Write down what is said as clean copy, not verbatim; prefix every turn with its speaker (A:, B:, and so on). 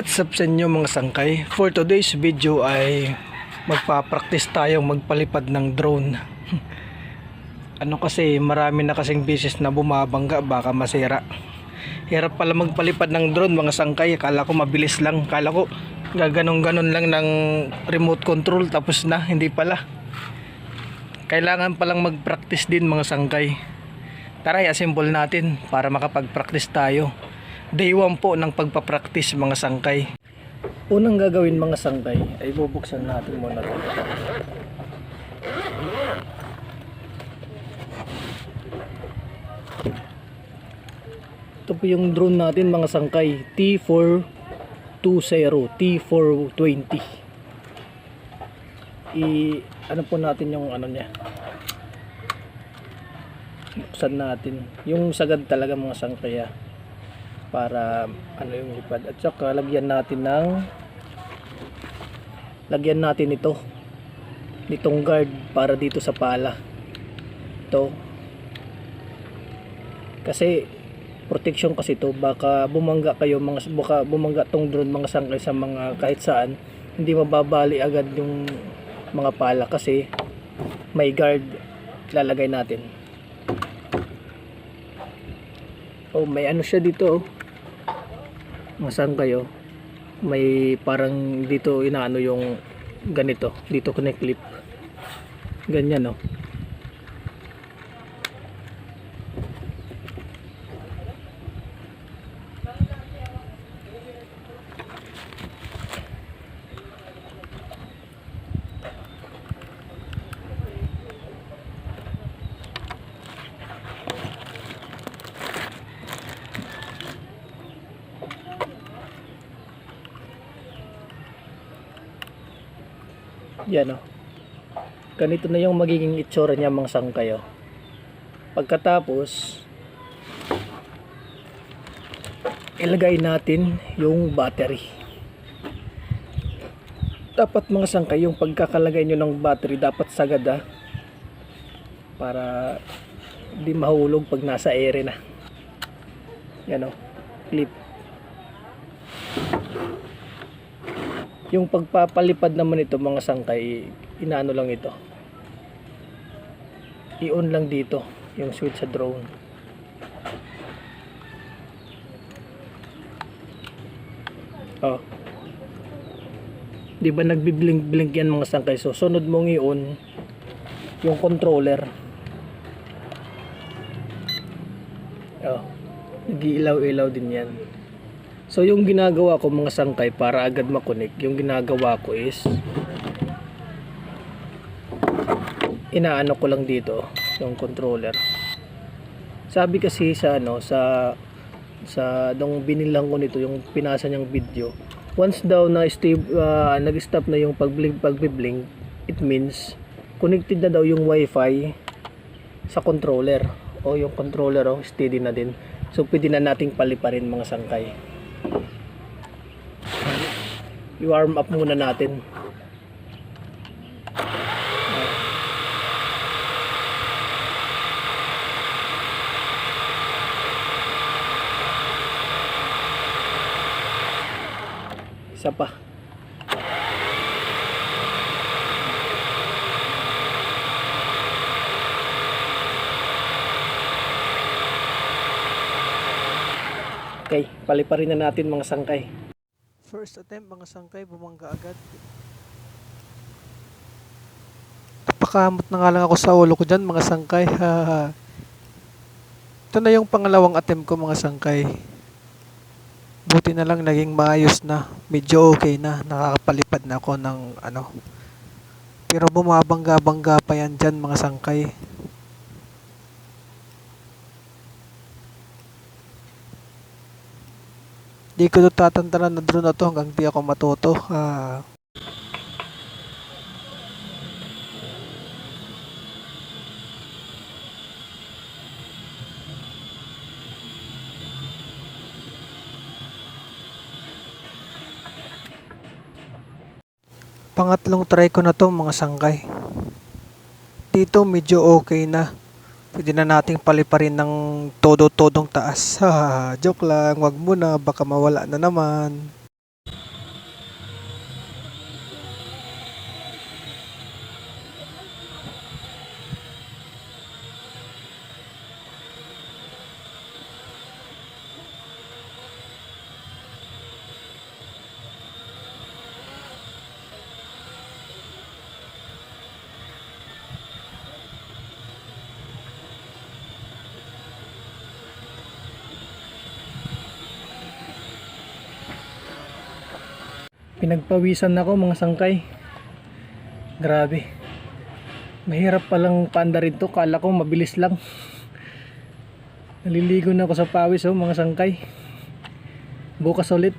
A: What's up sa inyo mga sangkay? For today's video ay magpa-practice tayong magpalipad ng drone. Kasi marami na kasing beses na bumabangga, baka masira. Hirap pala magpalipad ng drone mga sangkay. Akala ko mabilis lang. Akala ko gaganon-ganon lang ng remote control tapos na. Hindi pala. Kailangan palang mag-practice din mga sangkay. Tara, i-assemble natin para makapag-practice tayo. Day 1 po ng pagpapractice mga sangkay. Unang gagawin mga sangkay ay bubuksan natin muna ito. Ito po yung drone natin mga sangkay, T420, T420. Ano po natin yung niya. Buksan natin yung sagad talaga mga sangkay para yung lipad, at saka lagyan natin nitong guard para dito sa pala. Ito kasi protection kasi ito, baka bumangga tong drone mga sangkay sa mga kahit saan, hindi mababali agad yung mga pala kasi may guard lalagay natin. May siya dito mga sangkay, may parang dito inaano yung ganito, dito connect clip ganyan yan ganito na yung magiging itsura niya mga sangkay. Pagkatapos ilagay natin yung battery. Dapat mga sangkay yung pagkakalagay nyo ng battery dapat sagad para di mahulog pag nasa ere na. Yan clip. Yung pagpapalipad naman ito mga sangkay, inaano lang ito, i-on lang dito yung switch sa drone. Di ba nagbi-blink yan mga sangkay? So sunod mong i-on yung controller. Nag-iilaw-ilaw din yan. So yung ginagawa ko mga sangkay para agad makonek, yung ginagawa ko is inaano ko lang dito yung controller. Sabi kasi sa nung binilang ko nito, yung pinasa niyang video, once daw na nag-stop na yung pagbi-blink, it means connected na daw yung wifi sa controller, o yung controller steady na din. So pwede na nating paliparin mga sangkay. I-warm up muna natin. Isa pa. Okay, paliparin na natin mga sangkay. First attempt mga sangkay, bumangga agad. Napakamot na nga lang ako sa ulo ko dyan mga sangkay. Ito na yung pangalawang attempt ko mga sangkay. Buti na lang naging maayos na. Medyo okay na. Nakakapalipad na ako ng Pero bumabangga-bangga pa yan dyan mga sangkay. Di ko tatantanan na drone na to hanggang di ako matuto. Pangatlong try ko na to mga sangkay. Dito medyo okay na. Pwede na nating paliparin ng todo-todong taas. Joke lang, wag muna, baka mawala na naman. Pinagpawisan ako mga sangkay. Grabe. Mahirap palang paanda rin to. Kala ko mabilis lang. Naliligo na ako sa pawis mga sangkay. Bukas ulit.